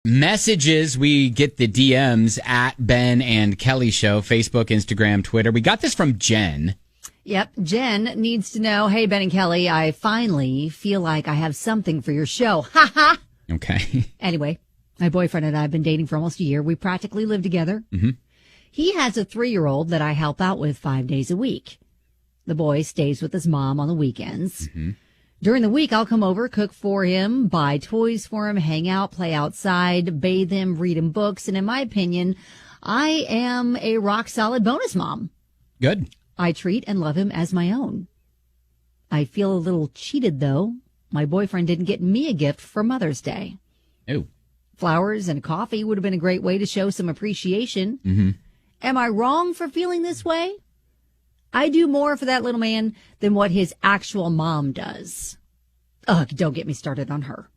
Messages, we get the DMs at Ben and Kelly Show, Facebook, Instagram, Twitter. We got this from Jen. Yep. Jen needs to know, hey, Ben and Kelly, I finally feel like I have something for your show. Ha ha. Okay. Anyway, my boyfriend and I have been dating for almost a year. We practically live together. Mm-hmm. He has a 3-year-old that I help out with 5 days a week. The boy stays with his mom on the weekends. Mm-hmm. During the week, I'll come over, cook for him, buy toys for him, hang out, play outside, bathe him, read him books. And in my opinion, I am a rock-solid bonus mom. Good. I treat and love him as my own. I feel a little cheated, though. My boyfriend didn't get me a gift for Mother's Day. Oh. Flowers and coffee would have been a great way to show some appreciation. Mm-hmm. Am I wrong for feeling this way? I do more for that little man than what his actual mom does. Ugh, don't get me started on her.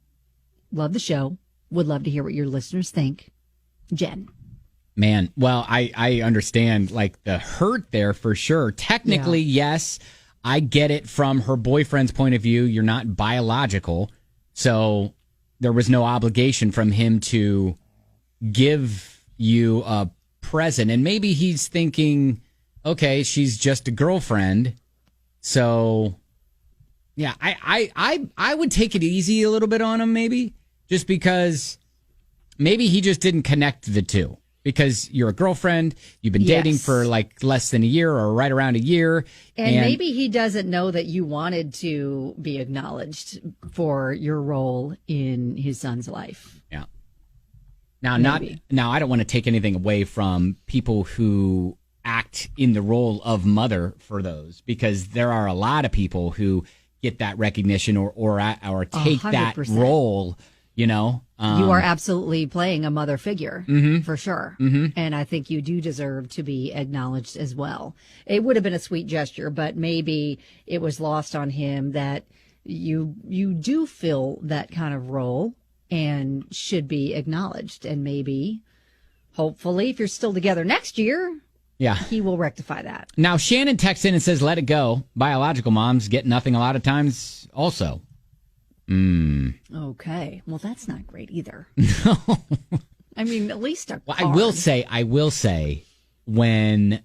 Love the show. Would love to hear what your listeners think. Jen. Man, well, I understand, like, the hurt there for sure. Technically, yes, I get it from her boyfriend's point of view. You're not biological, so there was no obligation from him to give you a present. And maybe he's thinking, okay, she's just a girlfriend, so yeah, I would take it easy a little bit on him, maybe, just because maybe he just didn't connect the two. Because you're a girlfriend, you've been dating for like less than a year or right around a year. And maybe he doesn't know that you wanted to be acknowledged for your role in his son's life. Yeah. Now, I don't want to take anything away from people who act in the role of mother for those, because there are a lot of people who get that recognition or take 100%. That role, you know. You are absolutely playing a mother figure, for sure. Mm-hmm. And I think you do deserve to be acknowledged as well. It would have been a sweet gesture, but maybe it was lost on him that you do fill that kind of role and should be acknowledged. And maybe, hopefully, if you're still together next year, he will rectify that. Now, Shannon texts in and says, let it go. Biological moms get nothing a lot of times also. Okay. Well, that's not great either. No. I mean, at least a card. I will say, when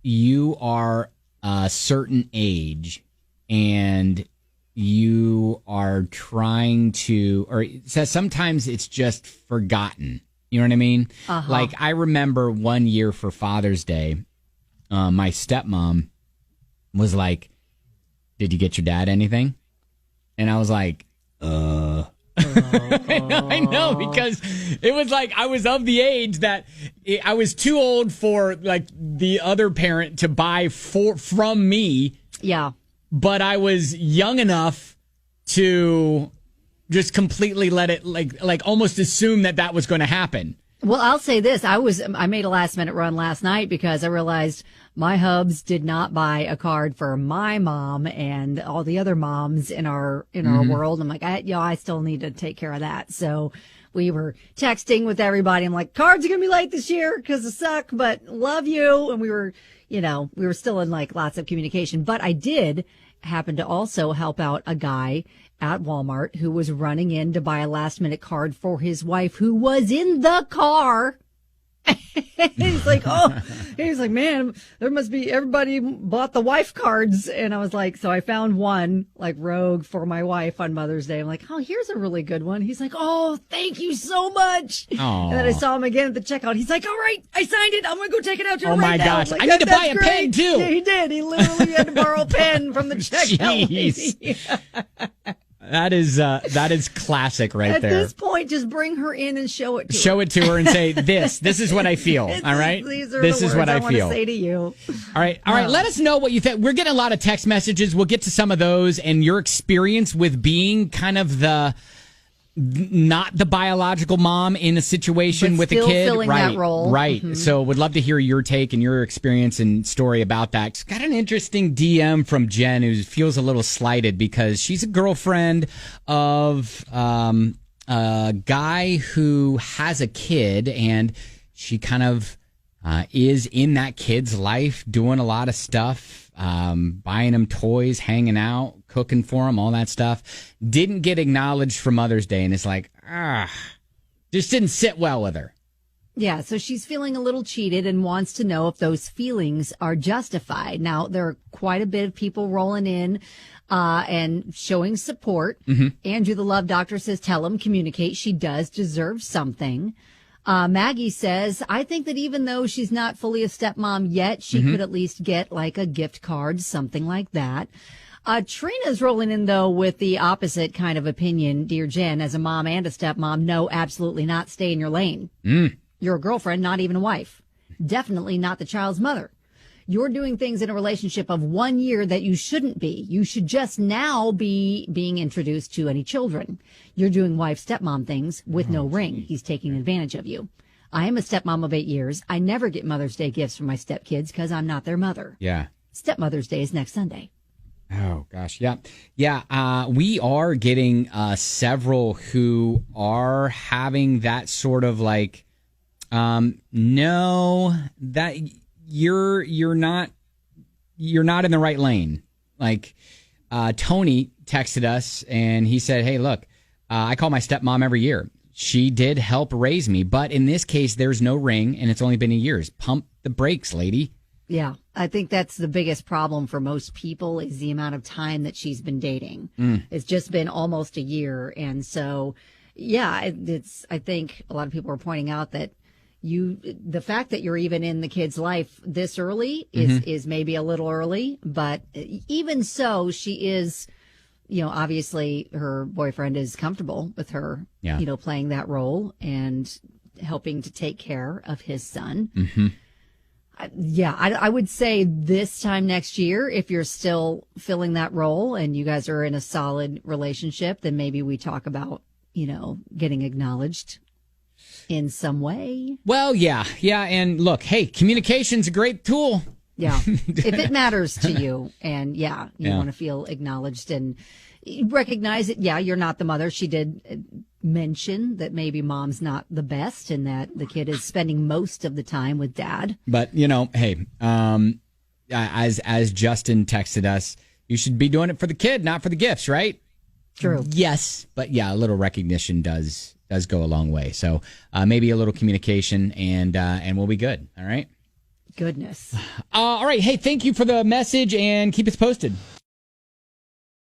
you are a certain age and you are trying to, or it says sometimes it's just forgotten. You know what I mean? Uh-huh. Like, I remember one year for Father's Day, my stepmom was like, did you get your dad anything? And I was like, I know, because it was like I was of the age that I was too old for like the other parent to buy from me. Yeah. But I was young enough to just completely let it like almost assume that was going to happen. Well, I'll say this. I made a last minute run last night because I realized my hubs did not buy a card for my mom and all the other moms in our world. I'm like, I still need to take care of that. So we were texting with everybody. I'm like, cards are going to be late this year because it suck, but love you. And we were still in like lots of communication, but I did happen to also help out a guy at Walmart who was running in to buy a last minute card for his wife who was in the car. He's like, man, there must be, everybody bought the wife cards. And I was like, so I found one like rogue for my wife on Mother's Day. I'm like, oh, here's a really good one. He's like, oh, thank you so much. Aww. And then I saw him again at the checkout. He's like, all right, I signed it. I'm going to go take it out to her right now. Oh my gosh. Like, I need to buy a pen too. Yeah, he did. He literally had to borrow a pen from the checkout. Jeez. That is classic right At there. At this point, just bring her in and show it to her. Show it to her and say, this is what I feel. All right? This is what I feel. Want to say to you. All right. Let us know what you think. We're getting a lot of text messages. We'll get to some of those and your experience with being kind of not the biological mom in a situation with a kid. Filling that role. Right. Mm-hmm. So would love to hear your take and your experience and story about that. It's got an interesting DM from Jen who feels a little slighted because she's a girlfriend of a guy who has a kid, and she kind of is in that kid's life doing a lot of stuff, buying him toys, hanging out, cooking for him, all that stuff. Didn't get acknowledged for Mother's Day, and it's like, Just didn't sit well with her. Yeah, so she's feeling a little cheated and wants to know if those feelings are justified. Now, there are quite a bit of people rolling in and showing support. Andrew, the love doctor, says, tell him, communicate. She does deserve something. Maggie says, I think that even though she's not fully a stepmom yet, she could at least get like a gift card, something like that. Trina's rolling in, though, with the opposite kind of opinion. Dear Jen, as a mom and a stepmom, no, absolutely not. Stay in your lane. You're a girlfriend, not even a wife. Definitely not the child's mother. You're doing things in a relationship of 1 year that you shouldn't be. You should just now be being introduced to any children. You're doing wife-stepmom things with no ring. He's taking advantage of you. I am a stepmom of 8 years. I never get Mother's Day gifts from my stepkids because I'm not their mother. Yeah. Stepmother's Day is next Sunday. Oh, gosh. Yeah. Yeah. We are getting several who are having that sort of like, no, that you're not in the right lane. Like, Tony texted us and he said, hey, look, I call my stepmom every year. She did help raise me, but in this case, there's no ring and it's only been a year. Pump the brakes, lady. Yeah, I think that's the biggest problem for most people is the amount of time that she's been dating. It's just been almost a year. And so, yeah, I think a lot of people are pointing out that the fact that you're even in the kid's life this early is maybe a little early, but even so, she is, obviously her boyfriend is comfortable with her, playing that role and helping to take care of his son. I would say this time next year, if you're still filling that role and you guys are in a solid relationship, then maybe we talk about, getting acknowledged in some way. Well, yeah. And look, hey, communication's a great tool. Yeah. If it matters to you and you want to feel acknowledged and recognize it. Yeah, you're not the mother. She did mention that maybe mom's not the best and that the kid is spending most of the time with dad. But, hey, as Justin texted us, you should be doing it for the kid, not for the gifts, right? True. Yes. But yeah, a little recognition does go a long way. So maybe a little communication and we'll be good. All right. Goodness. All right. Hey, thank you for the message and keep us posted.